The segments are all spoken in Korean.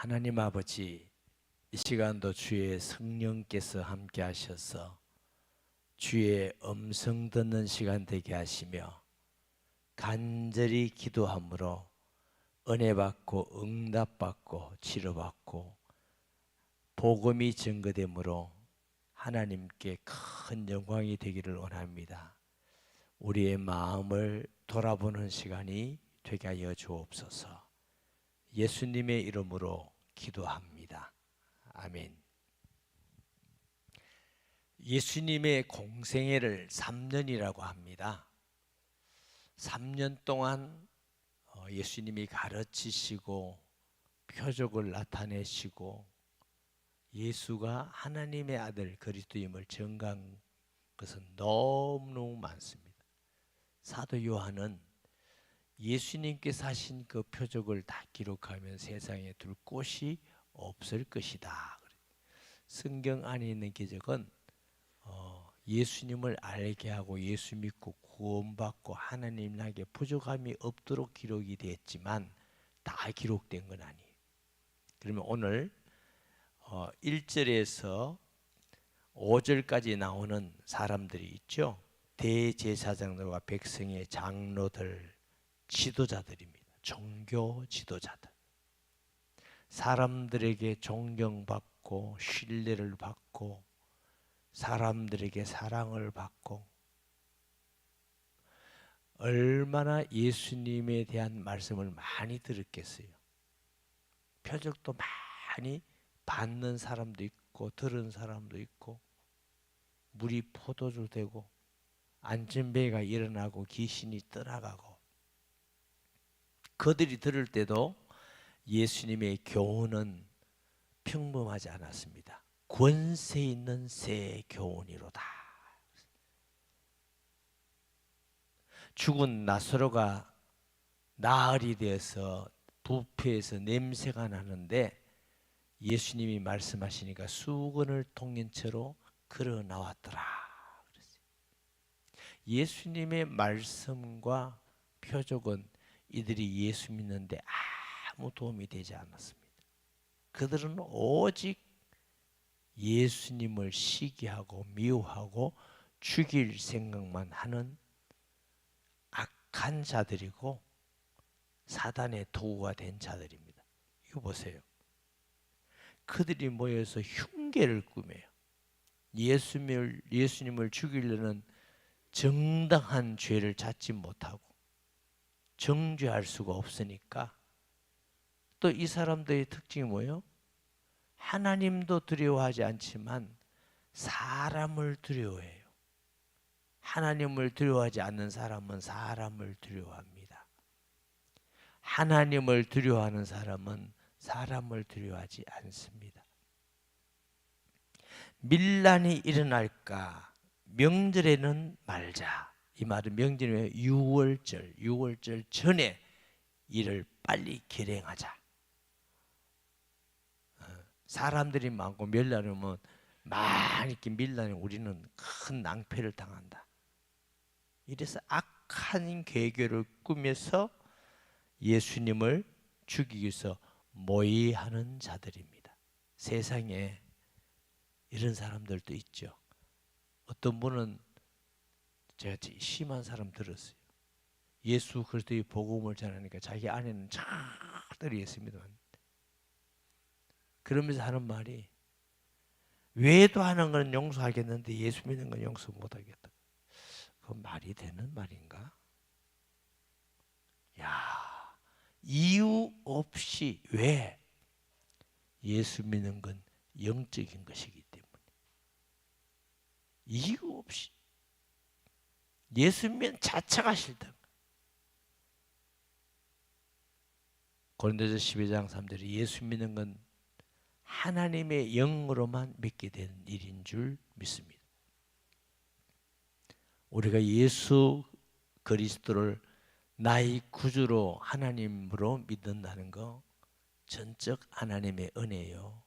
하나님 아버지, 이 시간도 주의 성령께서 함께 하셔서 주의 음성 듣는 시간 되게 하시며 간절히 기도함으로 은혜 받고 응답 받고 치료받고 복음이 증거되므로 하나님께 큰 영광이 되기를 원합니다. 우리의 마음을 돌아보는 시간이 되게 하여 주옵소서. 예수님의 이름으로 기도합니다. 아멘. 예수님의 공생애를 3년이라고 합니다. 3년 동안 예수님이 가르치시고 표적을 나타내시고 예수가 하나님의 아들 그리스도임을 증거한 것은 너무너무 많습니다. 사도 요한은 예수님께서 하신 그 표적을 다 기록하면 세상에 둘 곳이 없을 것이다. 성경 안에 있는 기적은 예수님을 알게 하고 예수 믿고 구원받고 하나님에게 부족함이 없도록 기록이 됐지만 다 기록된 건 아니에요. 그러면 오늘 1절에서 5절까지 나오는 사람들이 있죠. 대제사장들과 백성의 장로들, 지도자들입니다. 종교 지도자들. 사람들에게 존경받고 신뢰를 받고 사람들에게 사랑을 받고 얼마나 예수님에 대한 말씀을 많이 들었겠어요. 표적도 많이 받는 사람도 있고 들은 사람도 있고 물이 포도주 되고 안전배가 일어나고 귀신이 떠나가고 그들이 들을 때도 예수님의 교훈은 평범하지 않았습니다. 권세 있는 새 교훈이로다. 죽은 나사로가 나흘이 되어서 부패에서 냄새가 나는데 예수님이 말씀하시니까 수건을 통인 채로 걸어 나왔더라. 예수님의 말씀과 표적은 이들이 예수 믿는데 아무 도움이 되지 않았습니다. 그들은 오직 예수님을 시기하고 미워하고 죽일 생각만 하는 악한 자들이고 사단의 도구가 된 자들입니다. 이거 보세요. 그들이 모여서 흉계를 꾸며요. 예수님을 죽이려는 정당한 죄를 찾지 못하고 정죄할 수가 없으니까 또 이 사람들의 특징이 뭐예요? 하나님도 두려워하지 않지만 사람을 두려워해요. 하나님을 두려워하지 않는 사람은 사람을 두려워합니다. 하나님을 두려워하는 사람은 사람을 두려워하지 않습니다. 밀란이 일어날까 명절에는 말자. 이 말은 명절에 6월절 전에 일을 빨리 결행하자. 사람들이 많고 밀란이 오면 많이 이렇게 밀란이 우리는 큰 낭패를 당한다. 이래서 악한 계획을 꾸며서 예수님을 죽이기 위해서 모의하는 자들입니다. 세상에 이런 사람들도 있죠. 어떤 분은 제가 심한 사람 들었어요. 예수 그리스도의 복음을 전하니까 자기 아내는 잘들이 있습니다만 그러면서 하는 말이 외도하는 건 용서하겠는데 예수 믿는 건 용서 못하겠다. 그건 말이 되는 말인가? 야, 이유 없이 왜? 예수 믿는 건 영적인 것이기 때문에 이유 없이 예수 믿는 자체가 싫다. 고린도서 12장 3절에 예수 믿는 건 하나님의 영으로만 믿게 되는 일인 줄 믿습니다. 우리가 예수 그리스도를 나의 구주로 하나님으로 믿는다는 거 전적 하나님의 은혜요,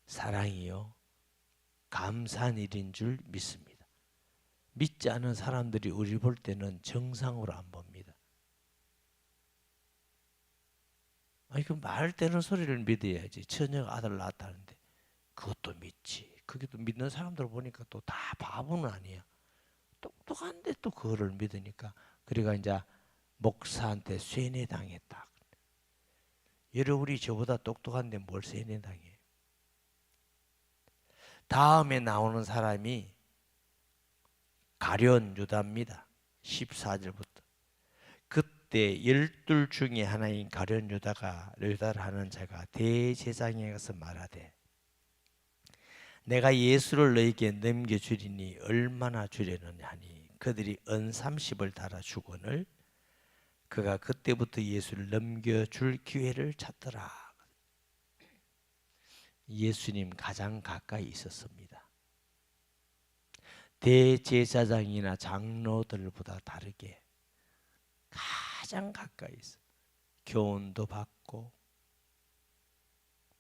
사랑이요, 감사한 일인 줄 믿습니다. 믿지 않은 사람들이 우리 볼 때는 정상으로 안 봅니다. 아니 그 말 되는 소리를 믿어야지. 처녀가 아들 낳았다는데 그것도 믿지. 그게 또 믿는 사람들 보니까 또 다 바보는 아니야. 똑똑한데 또 그거를 믿으니까. 그러니까 이제 목사한테 쇠뇌당했다. 여러분이 저보다 똑똑한데 뭘 쇠뇌당해? 다음에 나오는 사람이 가룟 유다입니다. 14절부터. 그때 12 중에 하나인 가룟 유다를 하는 자가 대제사장에 가서 말하되 내가 예수를 너에게 넘겨주리니 얼마나 주려느냐 하니 그들이 은 30을 달아 주거늘 그가 그때부터 예수를 넘겨줄 기회를 찾더라. 예수님 가장 가까이 있었습니다. 대제사장이나 장로들보다 다르게 가장 가까이 있어. 교훈도 받고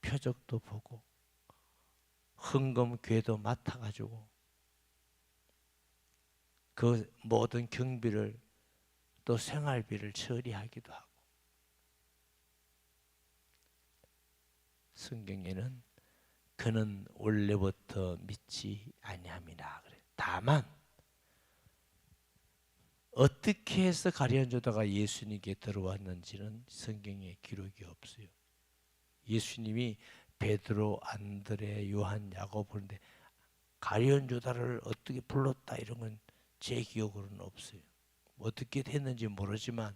표적도 보고 헌금궤도 맡아가지고 그 모든 경비를 또 생활비를 처리하기도 하고. 성경에는 그는 원래부터 믿지 아니함이라 그래. 다만 어떻게 해서 가룟 유다가 예수님께 들어왔는지는 성경에 기록이 없어요. 예수님이 베드로, 안드레, 요한, 야고보 부르는데 가룟 유다를 어떻게 불렀다 이런 건 제 기억으로는 없어요. 어떻게 됐는지 모르지만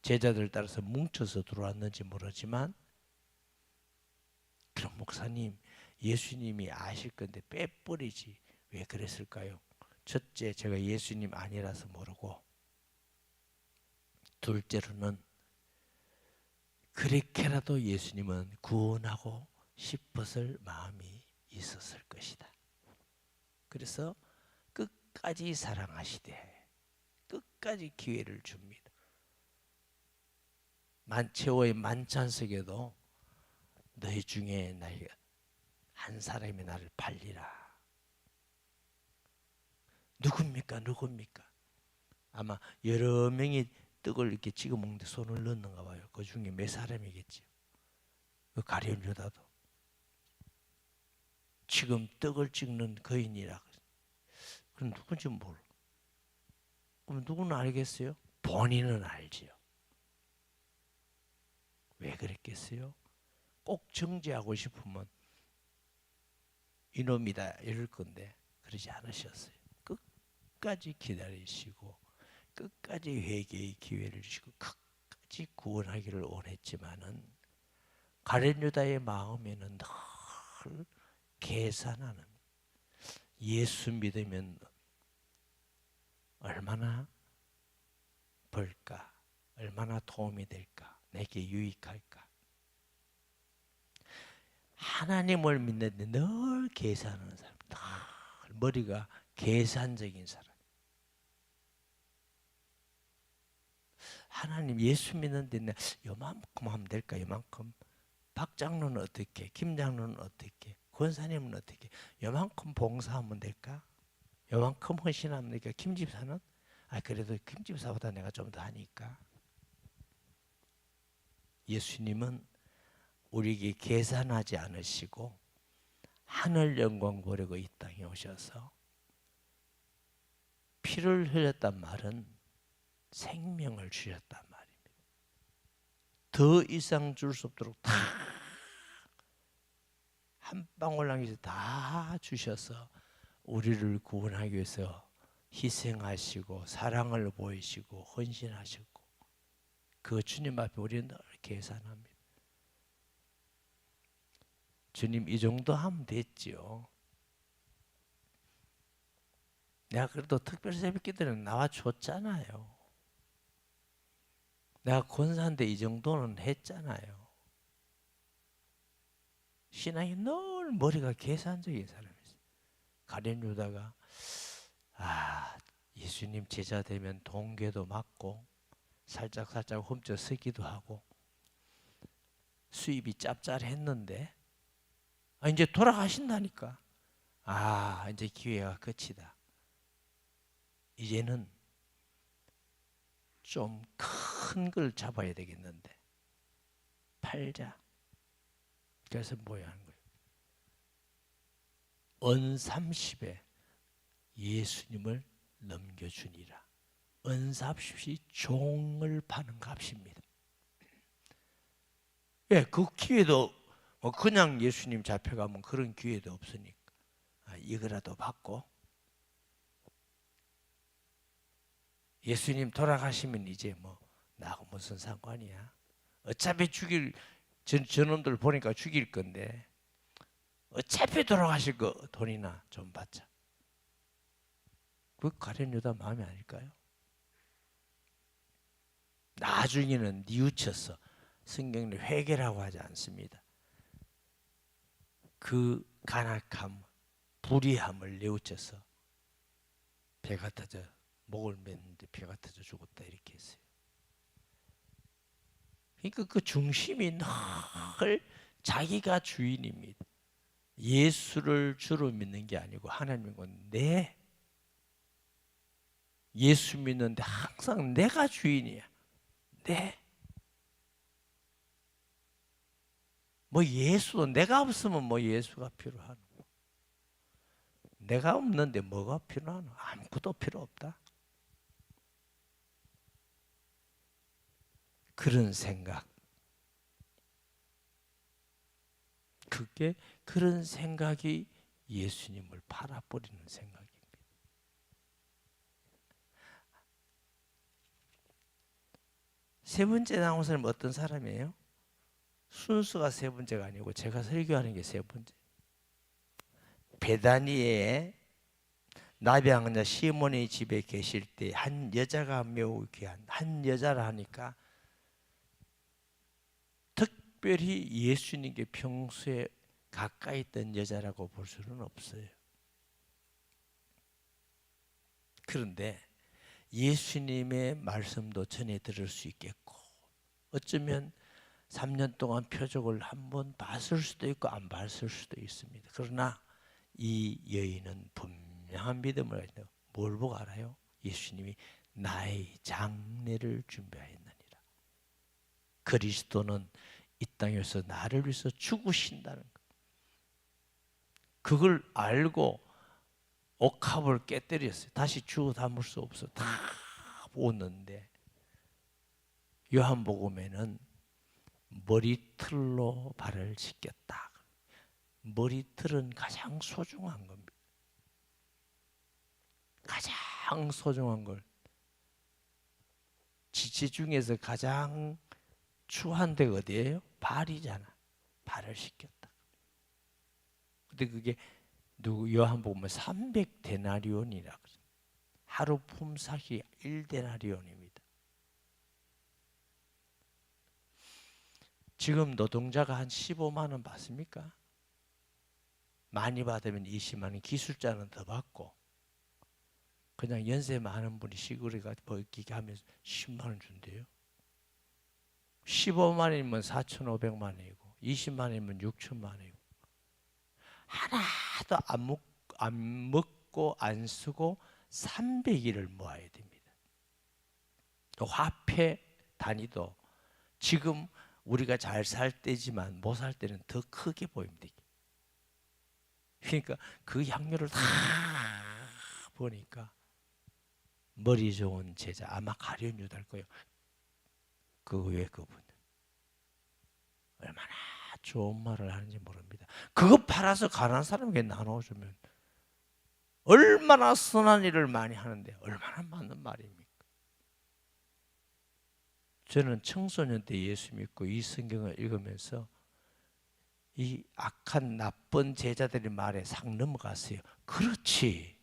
제자들 따라서 뭉쳐서 들어왔는지 모르지만 그럼 목사님 예수님이 아실 건데 빼버리지 왜 그랬을까요? 첫째 제가 예수님 아니라서 모르고 둘째로는 그렇게라도 예수님은 구원하고 싶었을 마음이 있었을 것이다. 그래서 끝까지 사랑하시되 끝까지 기회를 줍니다. 최후의 만찬석에도 너희 중에 한 사람이 나를 팔리라. 누굽니까? 아마 여러 명이 떡을 이렇게 찍어 먹는데 손을 넣는가 봐요. 그 중에 몇 사람이겠지. 그 가룟 유다도 지금 떡을 찍는 거인이라. 그럼 누군지 몰라. 그럼 누구는 알겠어요? 본인은 알지요. 왜 그랬겠어요? 꼭 정죄하고 싶으면 이놈이다 이럴 건데 그러지 않으셨어요. 끝까지 기다리시고 끝까지 회개의 기회를 주시고 끝까지 구원하기를 원했지만은 가룟 유다의 마음에는 늘 계산하는 예수 믿으면 얼마나 벌까? 얼마나 도움이 될까? 내게 유익할까? 하나님을 믿는데 늘 계산하는 사람, 늘 머리가 계산적인 사람. 하나님 예수 믿는데 요만큼 하면 될까? 요만큼. 박 장로는 어떻게? 김 장로는 어떻게? 권사님은 어떻게? 요만큼 봉사하면 될까? 요만큼 헌신하면 될까? 김 집사는? 그래도 김 집사보다 내가 좀 더 하니까. 예수님은 우리에게 계산하지 않으시고 하늘 영광 보려고 이 땅에 오셔서 피를 흘렸단 말은 생명을 주셨단 말입니다. 더 이상 줄 수 없도록 다 한 방울 남기서 다 주셔서 우리를 구원하기 위해서 희생하시고 사랑을 보이시고 헌신하셨고 그 주님 앞에 우리는 늘 계산합니다. 주님 이 정도 하면 됐지요. 내가 그래도 특별 새벽기도는 나와줬잖아요. 내가 권사인데 이 정도는 했잖아요. 신앙이 늘 머리가 계산적인 사람이었어요. 가룟 유다가 예수님 제자 되면 동괴도 맞고 살짝 훔쳐 쓰기도 하고 수입이 짭짤했는데 이제 돌아가신다니까. 이제 기회가 끝이다. 이제는 좀 큰 걸 잡아야 되겠는데 팔자. 그래서 뭐야 하는 거예요? 은 30에 예수님을 넘겨주니라. 은 30이 종을 파는 값입니다. 예, 그 기회도 그냥 예수님 잡혀가면 그런 기회도 없으니까 이거라도 받고 예수님 돌아가시면 이제 뭐 나하고 무슨 상관이야. 어차피 죽일 저놈들 보니까 죽일 건데 어차피 돌아가실 거 돈이나 좀 받자. 그 가룟 유다 마음이 아닐까요? 나중에는 뉘우쳐서 성경에 회개라고 하지 않습니다. 그 간악함, 불의함을 뉘우쳐서 배가 터져 목을 맸는데 배가 터져 죽었다 이렇게 했어요. 그러니까 그 중심이 늘 자기가 주인입니다. 예수를 주로 믿는 게 아니고 하나님은 예수 믿는데 항상 내가 주인이야. 뭐 예수도 내가 없으면 뭐 예수가 필요하노? 내가 없는데 뭐가 필요하노? 아무것도 필요 없다. 그런 생각. 그런 생각이 예수님을 팔아버리는 생각입니다. 세 번째 나온 사람은 어떤 사람이에요? 순서가 세 번째가 아니고 제가 설교하는 게 세 번째. 베다니에 나병자 시몬의 집에 계실 때 한 여자가 매우 귀한 한 여자라 하니까 특별히 예수님께 평소에 가까이 있던 여자라고 볼 수는 없어요. 그런데 예수님의 말씀도 전해 들을 수 있겠고 어쩌면 3년 동안 표적을 한번 봤을 수도 있고 안 봤을 수도 있습니다. 그러나 이 여인은 분명한 믿음을 가지고 뭘 보고 알아요? 예수님이 나의 장례를 준비하였느니라. 그리스도는 이 땅에서 나를 위해서 죽으신다는 것. 그걸 알고 옥합을 깨뜨렸어요. 다시 주워 담을 수 없어. 다 오는데 요한복음에는 머리털로 발을 씻겼다. 머리털은 가장 소중한 겁니다. 가장 소중한 걸 지체 중에서 가장 추한 데가 어디예요? 발이잖아. 발을 씻겼다. 근데 그게 요한복음은 300데나리온이라 그래요. 하루 품삯이 1데나리온입니다. 지금 노동자가 한 15만 원 받습니까? 많이 받으면 20만 원, 기술자는 더 받고 그냥 연세 많은 분이 시골에 버기게 하면 10만 원 준대요. 15만 원이면 4,500만 원이고 20만 원이면 6천만 원이고 하나도 안 먹고 안 쓰고 300일을 모아야 됩니다. 또 화폐 단위도 지금 우리가 잘 살 때지만 못 살 때는 더 크게 보입니다. 그러니까 그 향료를 다 보니까 머리 좋은 제자 아마 가룟 유다일 거예요. 그 외에 그분 얼마나 좋은 말을 하는지 모릅니다. 그거 팔아서 가난한 사람에게 나눠주면 얼마나 선한 일을 많이 하는데 얼마나 맞는 말입니까? 저는 청소년 때 예수 믿고 이 성경을 읽으면서 이 악한 나쁜 제자들의 말에 싹 넘어갔어요. 그렇지.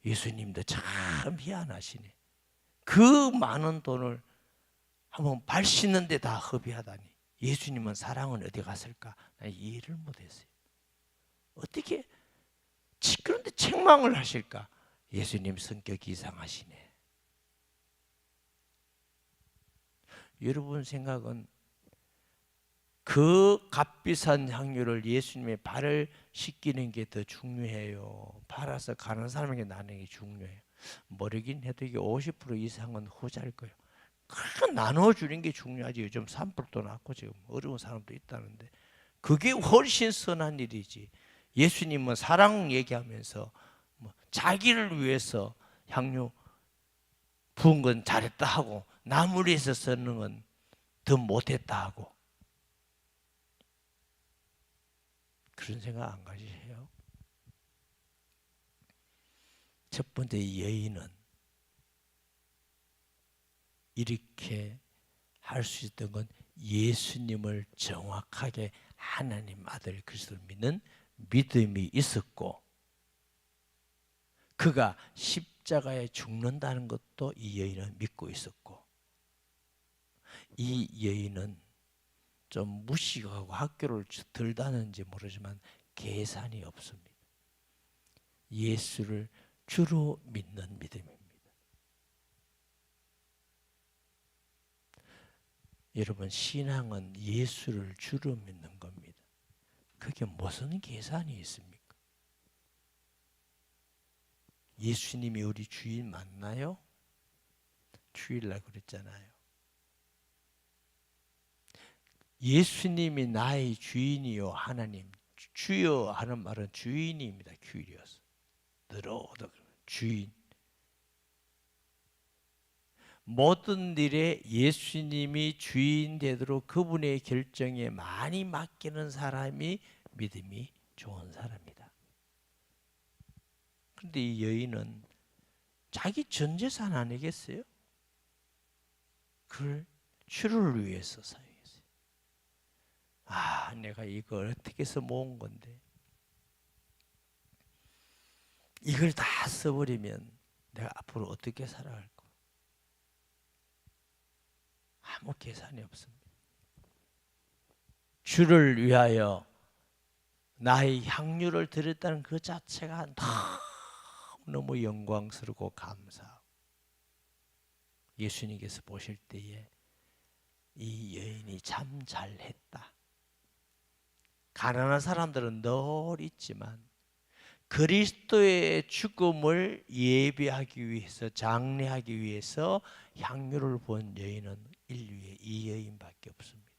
예수님도 참 희한하시네. 그 많은 돈을 한번 발 씻는 데 다 허비하다니. 예수님은 사랑은 어디 갔을까? 난 이해를 못했어요. 어떻게 그런데 책망을 하실까? 예수님 성격이 이상하시네. 여러분 생각은 그 값비싼 향유를 예수님의 발을 씻기는 게 더 중요해요? 팔아서 가는 사람에게 나누는 게 중요해요? 모르긴 해도 이게 50% 이상은 후자일 거예요. 그러니까 나눠주는 게 중요하지. 요즘 산불도 났고 지금 어려운 사람도 있다는데 그게 훨씬 선한 일이지. 예수님은 사랑 얘기하면서 뭐 자기를 위해서 향유 부은 건 잘했다 하고 남을 위해서 쓰는 건 더 못했다 하고 그런 생각 안 가지세요? 첫 번째 여인은 이렇게 할 수 있던 건 예수님을 정확하게 하나님 아들 그리스도를 믿는 믿음이 있었고 그가 십자가에 죽는다는 것도 이 여인은 믿고 있었고 이 여인은 좀 무식하고 학교를 덜 다녔는지 모르지만 계산이 없습니다. 예수를 주로 믿는 믿음입니다. 여러분 신앙은 예수를 주로 믿는 겁니다. 그게 무슨 계산이 있습니까? 예수님이 우리 주인 맞나요? 주일날 그랬잖아요. 예수님이 나의 주인이요 하나님 주여 하는 말은 주인입니다. 큐리어스 늘어오다 주인. 모든 일에 예수님이 주인 되도록 그분의 결정에 많이 맡기는 사람이 믿음이 좋은 사람이다. 그런데 이 여인은 자기 전 재산 아니겠어요? 그걸 주를 위해서 사용했어요. 아, 내가 이걸 어떻게 해서 모은 건데 이걸 다 써버리면 내가 앞으로 어떻게 살아갈까? 아무 계산이 없습니다. 주를 위하여 나의 향유를 드렸다는 그 자체가 너무 영광스럽고 감사하고 예수님께서 보실 때에 이 여인이 참 잘했다. 가난한 사람들은 늘 있지만 그리스도의 죽음을 예비하기 위해서 장례하기 위해서 향유를 본 여인은 인류에 이 여인밖에 없습니다.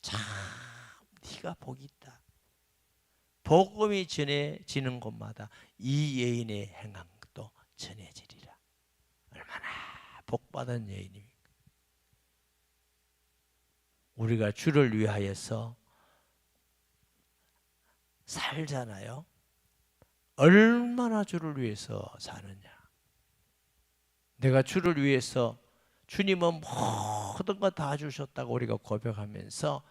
참 네가 복이 있다. 복음이 전해지는 곳마다 이 여인의 행함도 전해지리라. 얼마나 복받은 여인입니까? 우리가 주를 위하여서 살잖아요. 얼마나 주를 위해서 사느냐. 내가 주를 위해서 주님은 모든 것 다 주셨다고 우리가 고백하면서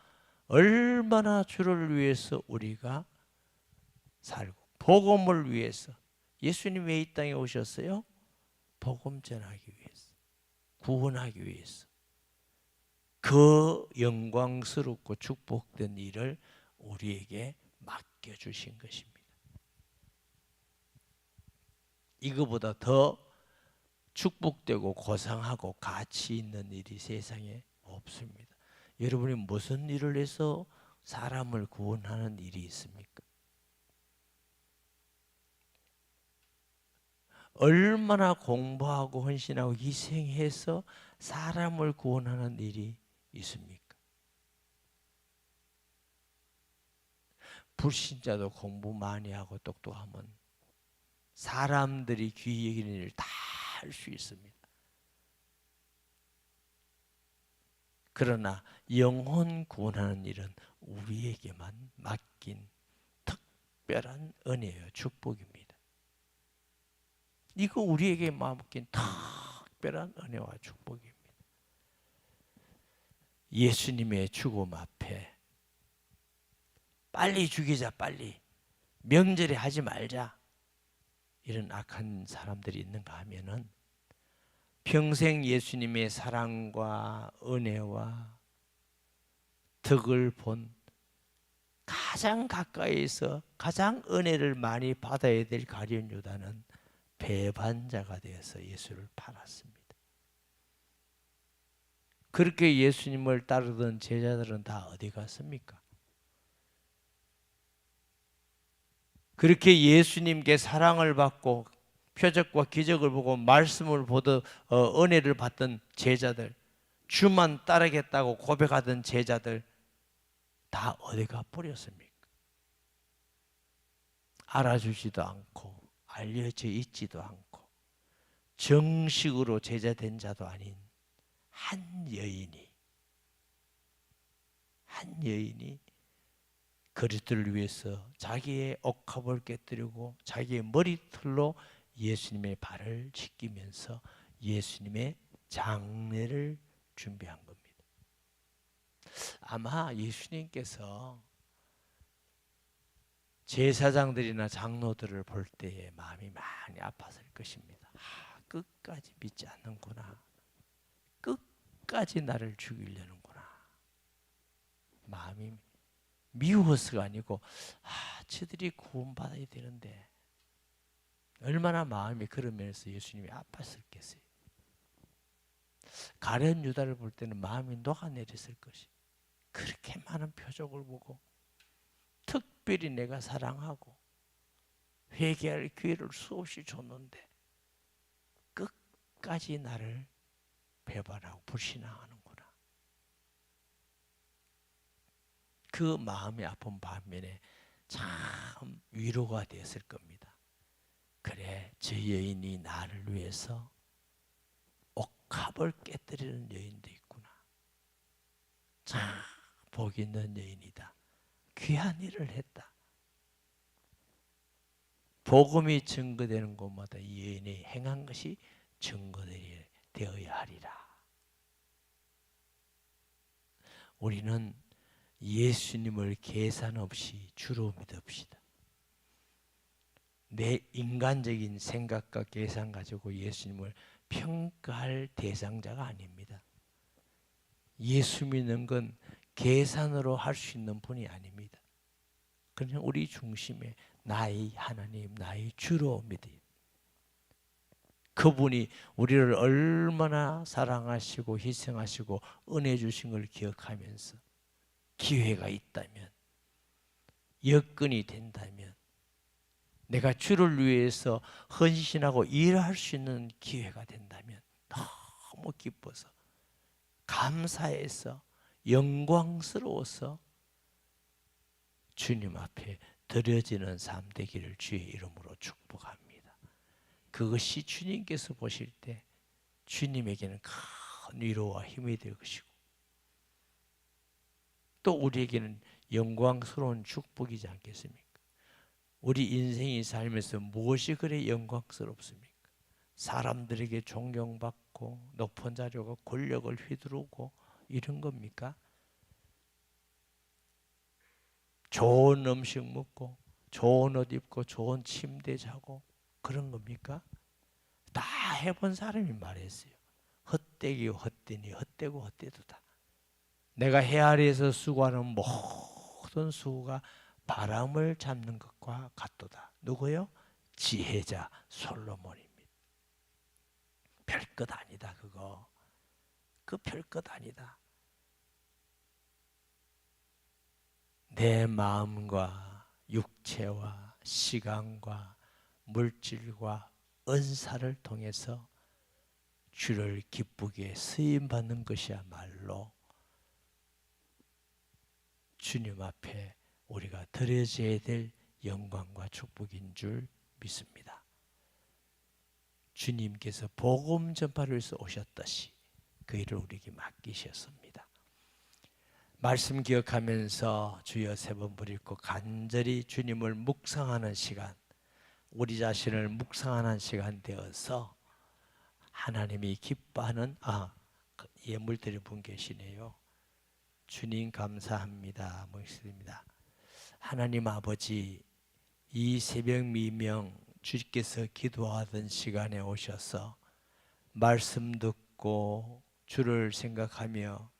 얼마나 주를 위해서 우리가 살고 복음을 위해서 예수님 왜 이 땅에 오셨어요? 복음 전하기 위해서 구원하기 위해서 그 영광스럽고 축복된 일을 우리에게 맡겨주신 것입니다. 이거보다 더 축복되고 고상하고 가치 있는 일이 세상에 없습니다. 여러분이 무슨 일을 해서 사람을 구원하는 일이 있습니까? 얼마나 공부하고 헌신하고 희생해서 사람을 구원하는 일이 있습니까? 불신자도 공부 많이 하고 똑똑하면 사람들이 귀히 여기는 일을 다 할 수 있습니다. 그러나 영혼 구원하는 일은 우리에게만 맡긴 특별한 은혜요 축복입니다. 이거 우리에게 맡긴 특별한 은혜와 축복입니다. 예수님의 죽음 앞에 빨리 죽이자 빨리 명절에 하지 말자 이런 악한 사람들이 있는가 하면은 평생 예수님의 사랑과 은혜와 덕을 본 가장 가까이서 가장 은혜를 많이 받아야 될 가룟 유다는 배반자가 되어서 예수를 팔았습니다. 그렇게 예수님을 따르던 제자들은 다 어디 갔습니까? 그렇게 예수님께 사랑을 받고 표적과 기적을 보고 말씀을 보듯 은혜를 받던 제자들, 주만 따르겠다고 고백하던 제자들 다 어디가 버렸습니까? 알아주지도 않고 알려져 있지도 않고 정식으로 제자된 자도 아닌 한 여인이 그리스도를 위해서 자기의 옥합을 깨뜨리고 자기의 머리털로 예수님의 발을 씻기면서 예수님의 장례를 준비한 겁니다. 아마 예수님께서 제사장들이나 장로들을 볼 때에 마음이 많이 아팠을 것입니다. 끝까지 믿지 않는구나. 끝까지 나를 죽이려는구나. 마음이 미워서가 아니고 저들이 구원받아야 되는데 얼마나 마음이 그러면서 예수님이 아팠을겠어요. 가룟 유다를 볼 때는 마음이 녹아내렸을 것이. 그렇게 많은 표적을 보고 특별히 내가 사랑하고 회개할 기회를 수없이 줬는데 끝까지 나를 배반하고 불신앙하는구나. 그 마음이 아픈 반면에 참 위로가 되었을 겁니다. 그래, 저 여인이 나를 위해서 옥합을 깨뜨리는 여인도 있구나. 참 복 있는 여인이다. 귀한 일을 했다. 복음이 증거되는 곳마다 이 여인이 행한 것이 증거되어야 하리라. 우리는 예수님을 계산 없이 주로 믿읍시다. 내 인간적인 생각과 계산 가지고 예수님을 평가할 대상자가 아닙니다. 예수 믿는 건 계산으로 할 수 있는 분이 아닙니다. 그냥 우리 중심에 나의 하나님, 나의 주로 믿어요. 그분이 우리를 얼마나 사랑하시고 희생하시고 은혜 주신 걸 기억하면서 기회가 있다면, 여건이 된다면 내가 주를 위해서 헌신하고 일할 수 있는 기회가 된다면 너무 기뻐서 감사해서 영광스러워서 주님 앞에 드려지는 삶 되기를 주의 이름으로 축복합니다. 그것이 주님께서 보실 때 주님에게는 큰 위로와 힘이 될 것이고 또 우리에게는 영광스러운 축복이지 않겠습니까? 우리 인생이 살면서 무엇이 그래 영광스럽습니까? 사람들에게 존경받고 높은 자료가 권력을 휘두르고 이런 겁니까? 좋은 음식 먹고 좋은 옷 입고 좋은 침대 자고 그런 겁니까? 다 해본 사람이 말했어요. 헛되기 헛되니 헛되고 헛되도다. 내가 해아리에서 수고하는 모든 수고가 바람을 잡는 것과 같도다. 누구요? 지혜자 솔로몬입니다. 별것 아니다 그거. 그 별것 아니다. 내 마음과 육체와 시간과 물질과 은사를 통해서 주를 기쁘게 쓰임받는 것이야말로 주님 앞에 우리가 드려져야 될 영광과 축복인 줄 믿습니다. 주님께서 복음 전파를 위해서 오셨듯이 그 일을 우리에게 맡기셨습니다. 말씀 기억하면서 주여 세 번 부르고 간절히 주님을 묵상하는 시간, 우리 자신을 묵상하는 시간 되어서 하나님이 기뻐하는 예물 드릴 분 계시네요. 주님 감사합니다. 목소리입니다. 하나님 아버지, 이 새벽 미명 주께서 기도하던 시간에 오셔서 말씀 듣고 주를 생각하며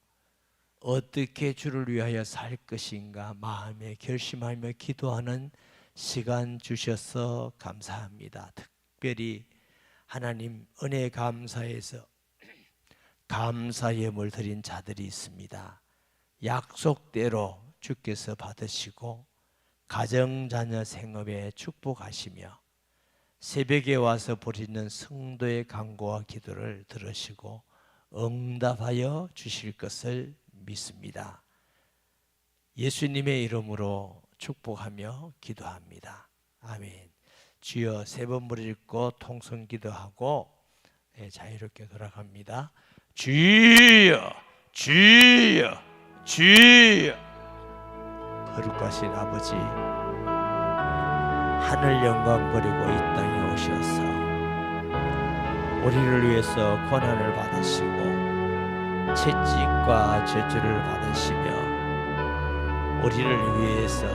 어떻게 주를 위하여 살 것인가 마음에 결심하며 기도하는 시간 주셔서 감사합니다. 특별히 하나님 은혜 감사해서 감사 예물 드린 자들이 있습니다. 약속대로 주께서 받으시고 가정자녀 생업에 축복하시며 새벽에 와서 보리는 성도의 간구와 기도를 들으시고 응답하여 주실 것을 믿습니다. 예수님의 이름으로 축복하며 기도합니다. 아멘. 주여 세 번 무릎 꿇고 통성 기도하고 자유롭게 돌아갑니다. 주여 주여 주여. 거룩하신 아버지, 하늘 영광 버리고 이 땅에 오셔서 우리를 위해서 고난을 받으시고 채찍과 저주를 받으시며 우리를 위해서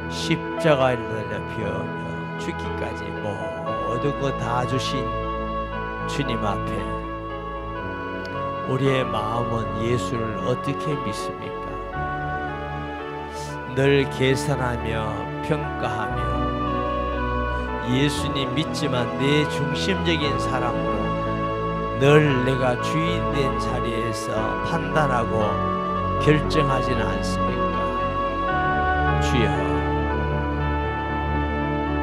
십자가에 달려 죽기까지 모든 것 다 주신 주님 앞에 우리의 마음은 예수를 어떻게 믿습니까? 늘 계산하며 평가하며 예수님 믿지만 내 중심적인 사람으로 늘 내가 주인된 자리에서 판단하고 결정하지는 않습니까? 주여,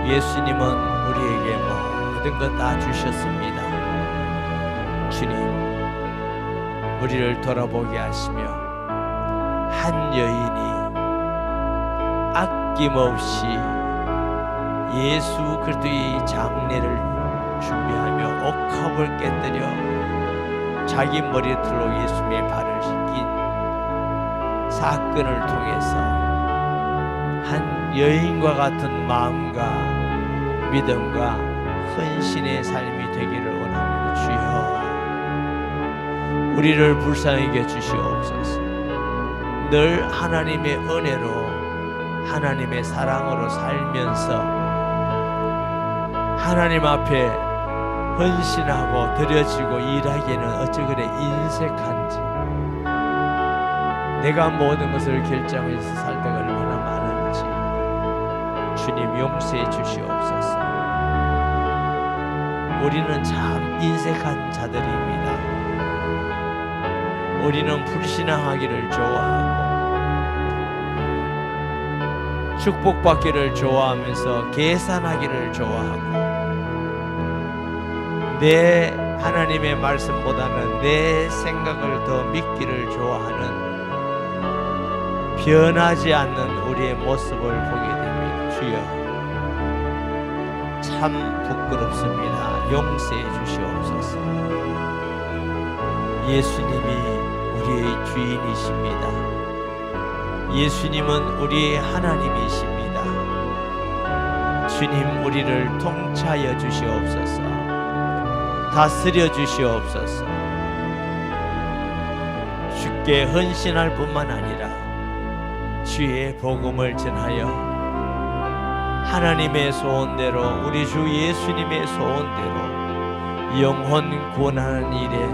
예수님은 우리에게 모든 것 다 주셨습니다. 주님, 우리를 돌아보게 하시며 한 여인이 아낌없이 예수 그리스도의 장례를 준비하며 옥합을 깨뜨려 자기 머리털로 예수님의 발을 씻긴 사건을 통해서 한 여인과 같은 마음과 믿음과 헌신의 삶이 되기를 원합니다. 주여, 우리를 불쌍히 여겨 주시옵소서. 늘 하나님의 은혜로 하나님의 사랑으로 살면서 하나님 앞에 헌신하고 드려지고 일하기에는 어찌 그래 인색한지, 내가 모든 것을 결정해서 살 때가 얼마나 많은지 주님 용서해 주시옵소서. 우리는 참 인색한 자들입니다. 우리는 불신앙하기를 좋아하고 축복받기를 좋아하면서 계산하기를 좋아하고 내 하나님의 말씀보다는 내 생각을 더 믿기를 좋아하는 변하지 않는 우리의 모습을 보게 됩니다. 주여, 참 부끄럽습니다. 용서해 주시옵소서. 예수님이 우리의 주인이십니다. 예수님은 우리의 하나님이십니다. 주님, 우리를 통치하여 주시옵소서. 다스려 주시옵소서. 주께 헌신할 뿐만 아니라 주의 복음을 전하여 하나님의 소원대로, 우리 주 예수님의 소원대로 영혼 구원하는 일에,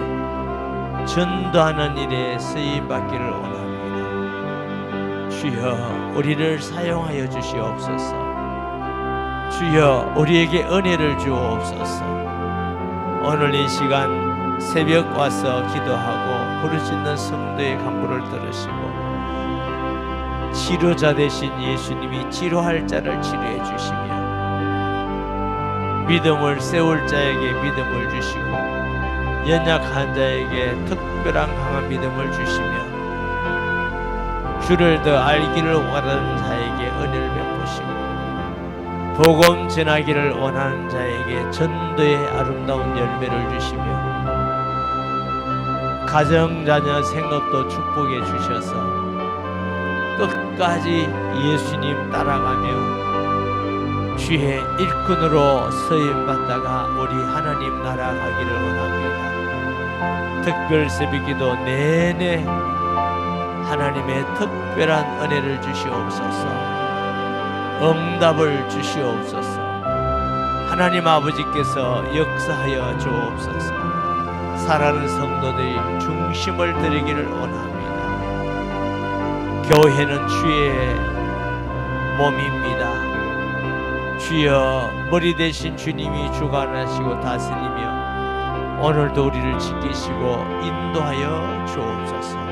전도하는 일에 쓰임받기를 원합니다. 주여, 우리를 사용하여 주시옵소서. 주여, 우리에게 은혜를 주옵소서. 오늘 이 시간 새벽 와서 기도하고 부르짖는 성도의 간구를 들으시고 치료자 되신 예수님이 치료할 자를 치료해 주시며 믿음을 세울 자에게 믿음을 주시고 연약한 자에게 특별한 강한 믿음을 주시며 주를 더 알기를 원하는 자에게 은혜를 베푸시고 복음 전하기를 원하는 자에게 전도의 아름다운 열매를 주시며 가정, 자녀, 생업도 축복해 주셔서 끝까지 예수님 따라가며 주의 일꾼으로 쓰임받다가 우리 하나님 나라 가기를 원합니다. 특별 새벽기도 내내 하나님의 특별한 은혜를 주시옵소서. 응답을 주시옵소서. 하나님 아버지께서 역사하여 주옵소서. 사랑하는 성도들이 중심을 드리기를 원합니다. 교회는 주의 몸입니다. 주여, 머리 대신 주님이 주관하시고 다스리며 오늘도 우리를 지키시고 인도하여 주옵소서.